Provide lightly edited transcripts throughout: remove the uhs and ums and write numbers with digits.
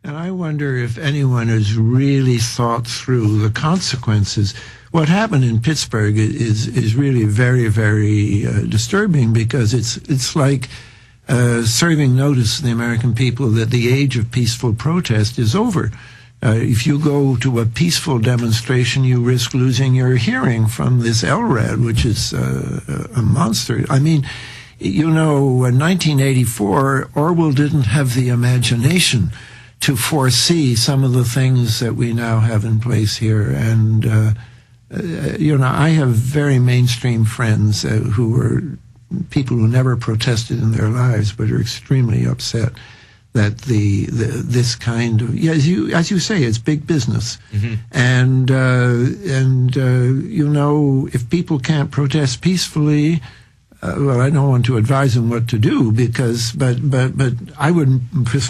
And I wonder if anyone has really thought through the consequences. What happened in Pittsburgh is really very, very disturbing, because it's like serving notice to the American people that the age of peaceful protest is over. If you go to a peaceful demonstration, you risk losing your hearing from this LRAD, which is a monster. I mean, you know, in 1984, Orwell didn't have the imagination to foresee some of the things that we now have in place here. And, you know, I have very mainstream friends who are people who never protested in their lives, but are extremely upset that this kind of, as you say, it's big business. Mm-hmm. And you know, if people can't protest peacefully, well, I don't want to advise them what to do, but I would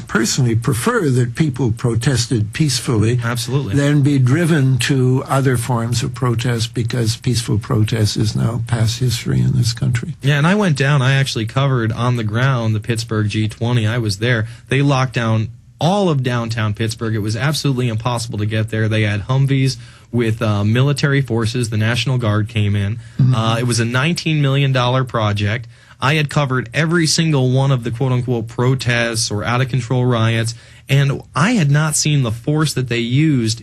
personally prefer that people protested peacefully. Absolutely. Than be driven to other forms of protest, because peaceful protest is now past history in this country. Yeah, and I went down. I actually covered on the ground the Pittsburgh G20. I was there. They locked down all of downtown Pittsburgh. It was absolutely impossible to get there. They had Humvees with military forces. The National Guard came in. Mm-hmm. It was a $19 million project. I had covered every single one of the quote-unquote protests or out-of-control riots, and I had not seen the force that they used,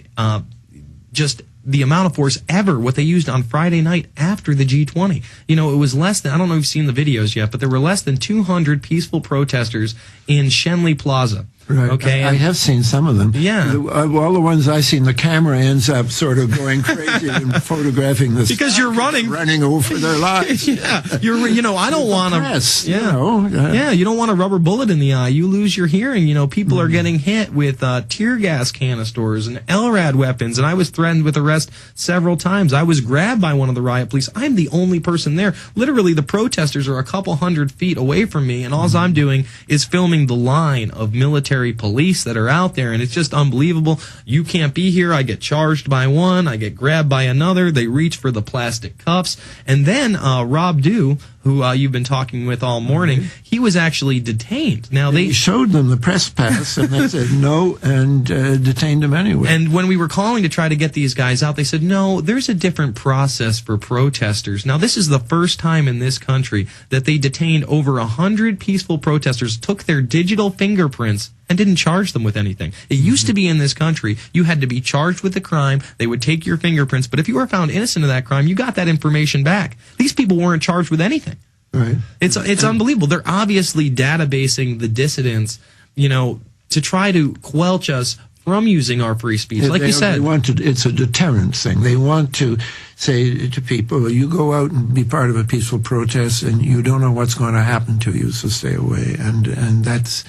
just the amount of force ever, what they used on Friday night after the G20. You know, it was less than, I don't know if you've seen the videos yet, but there were less than 200 peaceful protesters in Schenley Plaza. Right. Okay. I have seen some of them. Yeah. All the ones I've seen, the camera ends up sort of going crazy and photographing this. Because you're running over their lives. Yeah. You know, I don't want to. Yeah. You know, yeah. You don't want a rubber bullet in the eye. You lose your hearing. You know, people are getting hit with tear gas canisters and LRAD weapons. And I was threatened with arrest several times. I was grabbed by one of the riot police. I'm the only person there. Literally, the protesters are a couple hundred feet away from me, and all I'm doing is filming the line of military police that are out there, and it's just unbelievable. You can't be here. I get charged by one. I get grabbed by another. They reach for the plastic cuffs. And then Rob Dew, who you've been talking with all morning, he was actually detained. Now they showed them the press pass, and they said no, and detained him anyway. And when we were calling to try to get these guys out, they said, no, there's a different process for protesters. Now, this is the first time in this country that they detained over 100 peaceful protesters, took their digital fingerprints, and didn't charge them with anything. It used to be in this country, you had to be charged with a crime, they would take your fingerprints, but if you were found innocent of that crime, you got that information back. These people weren't charged with anything. Right. It's unbelievable. They're obviously databasing the dissidents, you know, to try to quelch us from using our free speech. Like you said, it's a deterrent thing. They want to say to people, you go out and be part of a peaceful protest, and you don't know what's going to happen to you, so stay away. And that's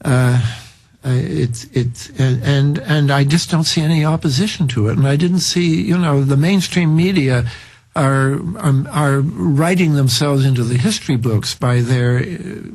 and I just don't see any opposition to it. And I didn't see, you know, the mainstream media are writing themselves into the history books by their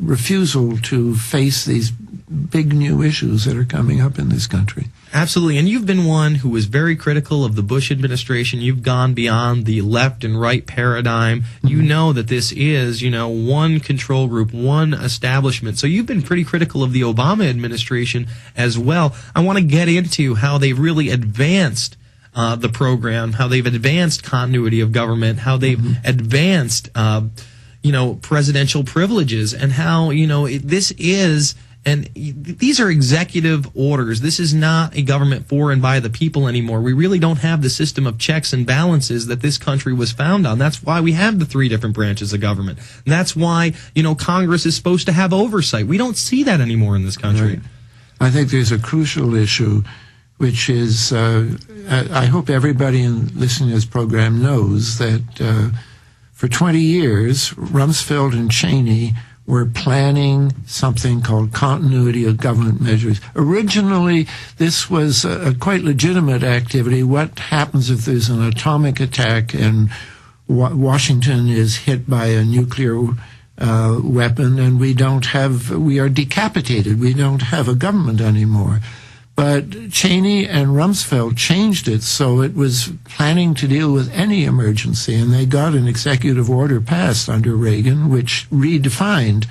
refusal to face these big new issues that are coming up in this country. Absolutely. And you've been one who was very critical of the Bush administration. You've gone beyond the left and right paradigm. You know that this is, you know, one control group, one establishment. So you've been pretty critical of the Obama administration as well. I want to get into how they really advanced the program, how they've advanced continuity of government, how they've advanced, you know, presidential privileges, and how, you know, this is, and these are executive orders. This is not a government for and by the people anymore. We really don't have the system of checks and balances that this country was found on. That's why we have the three different branches of government. And that's why, you know, Congress is supposed to have oversight. We don't see that anymore in this country. Right. I think there's a crucial issue, which is, I hope everybody listening to this program knows that for 20 years, Rumsfeld and Cheney were planning something called continuity of government measures. Originally, this was a quite legitimate activity. What happens if there's an atomic attack and Washington is hit by a nuclear weapon and we are decapitated? We don't have a government anymore. But Cheney and Rumsfeld changed it so it was planning to deal with any emergency, and they got an executive order passed under Reagan which redefined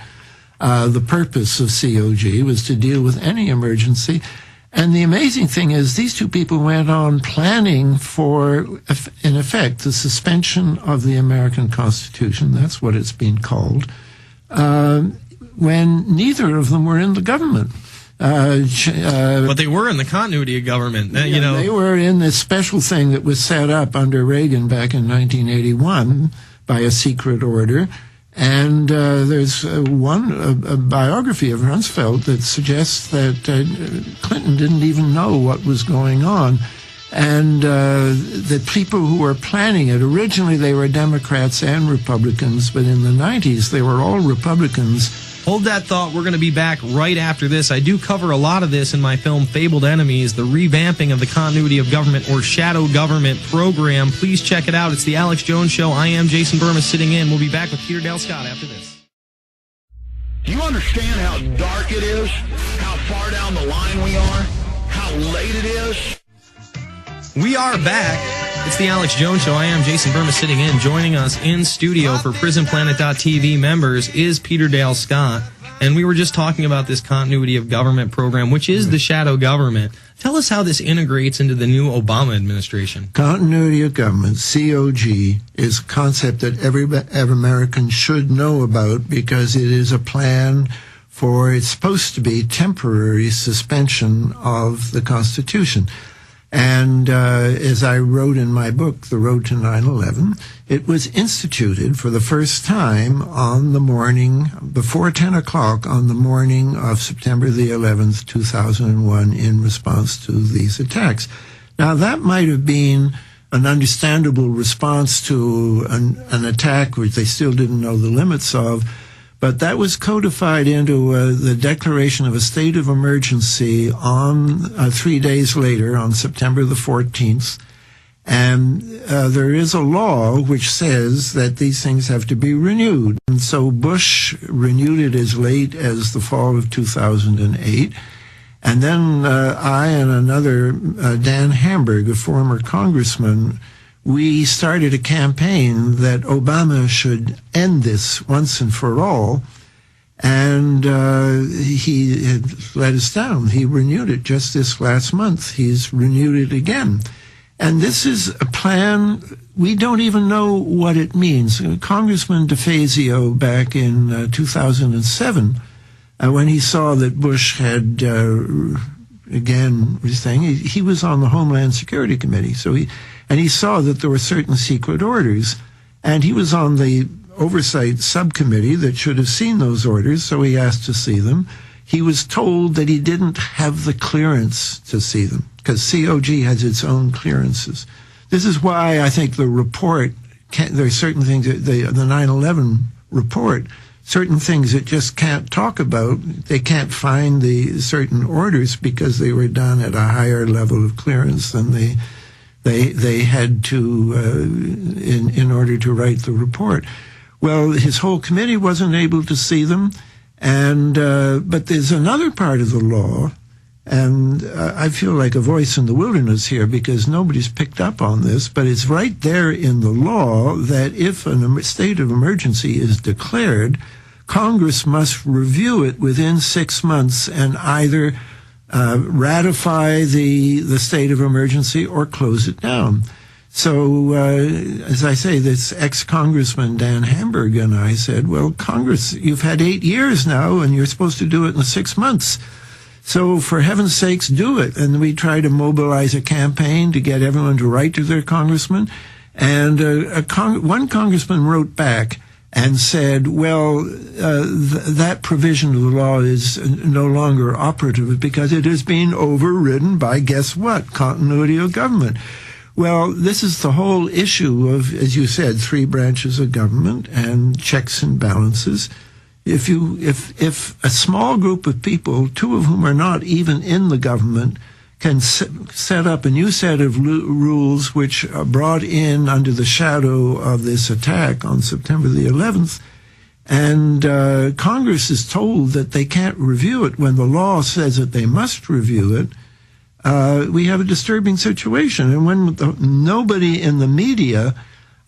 The purpose of COG was to deal with any emergency. And the amazing thing is these two people went on planning for, in effect, the suspension of the American Constitution. That's what it's been called. When neither of them were in the government. But they were in the continuity of government. They were in this special thing that was set up under Reagan back in 1981 by a secret order. And there's a biography of Rumsfeld that suggests that Clinton didn't even know what was going on. And the people who were planning it, originally they were Democrats and Republicans, but in the 90s they were all Republicans. Hold that thought. We're going to be back right after this. I do cover a lot of this in my film Fabled Enemies, the revamping of the continuity of government or shadow government program. Please check it out. It's The Alex Jones Show. I am Jason Burma sitting in. We'll be back with Peter Dale Scott after this. Do you understand how dark it is? How far down the line we are? How late it is? We are back. It's The Alex Jones Show. I am Jason Burma sitting in. Joining us in studio for PrisonPlanet.tv members is Peter Dale Scott. And we were just talking about this continuity of government program, which is the shadow government. Tell us how this integrates into the new Obama administration. Continuity of government, COG, is a concept that every American should know about because it is a plan for, it's supposed to be temporary suspension of the Constitution. And as I wrote in my book, The Road to 9/11, it was instituted for the first time on the morning, before 10 o'clock on the morning of September the 11th, 2001, in response to these attacks. Now, that might have been an understandable response to an attack which they still didn't know the limits of, but that was codified into the declaration of a state of emergency on 3 days later, on September the 14th. And there is a law which says that these things have to be renewed. And so Bush renewed it as late as the fall of 2008. And then I and another, Dan Hamburg, a former congressman, we started a campaign that Obama should end this once and for all, and he had let us down. He renewed it just this last month. He's renewed it again. And this is a plan, we don't even know what it means. Congressman DeFazio, back in 2007, when he saw that Bush had, again, he was on the Homeland Security Committee, and he saw that there were certain secret orders, and he was on the oversight subcommittee that should have seen those orders, so he asked to see them. He was told that he didn't have the clearance to see them, because COG has its own clearances. This is why I think the report, there are certain things, the 9/11 report, certain things it just can't talk about. They can't find the certain orders because they were done at a higher level of clearance than they had to in order to write the report. Well, his whole committee wasn't able to see them, and but there's another part of the law, and I feel like a voice in the wilderness here because nobody's picked up on this, but it's right there in the law that if a state of emergency is declared, Congress must review it within 6 months and either ratify the state of emergency or close it down. So, as I say, this ex-congressman Dan Hamburg and I said, well, Congress, you've had 8 years now and you're supposed to do it in 6 months. So for heaven's sakes, do it. And we tried to mobilize a campaign to get everyone to write to their congressman. And one congressman wrote back and said, well, that provision of the law is no longer operative because it is being overridden by, guess what, continuity of government. Well, this is the whole issue of, as you said, 3 branches of government and checks and balances. If a small group of people, 2 of whom are not even in the government, can set up a new set of rules which are brought in under the shadow of this attack on September the 11th, and Congress is told that they can't review it when the law says that they must review it, we have a disturbing situation. And when nobody in the media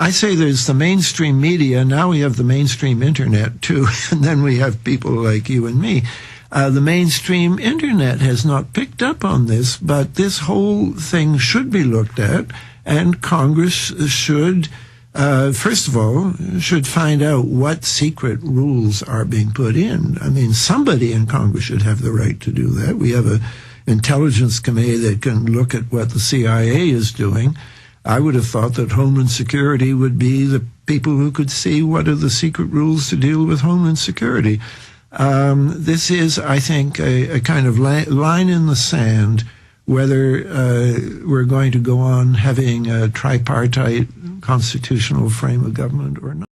I say there's the mainstream media. Now we have the mainstream internet, too. And then we have people like you and me. The mainstream internet has not picked up on this, but this whole thing should be looked at, and Congress should, first of all, should find out what secret rules are being put in. I mean, somebody in Congress should have the right to do that. We have an intelligence committee that can look at what the CIA is doing. I would have thought that Homeland Security would be the people who could see what are the secret rules to deal with Homeland Security. This is, I think, a kind of line in the sand whether we're going to go on having a tripartite constitutional frame of government or not.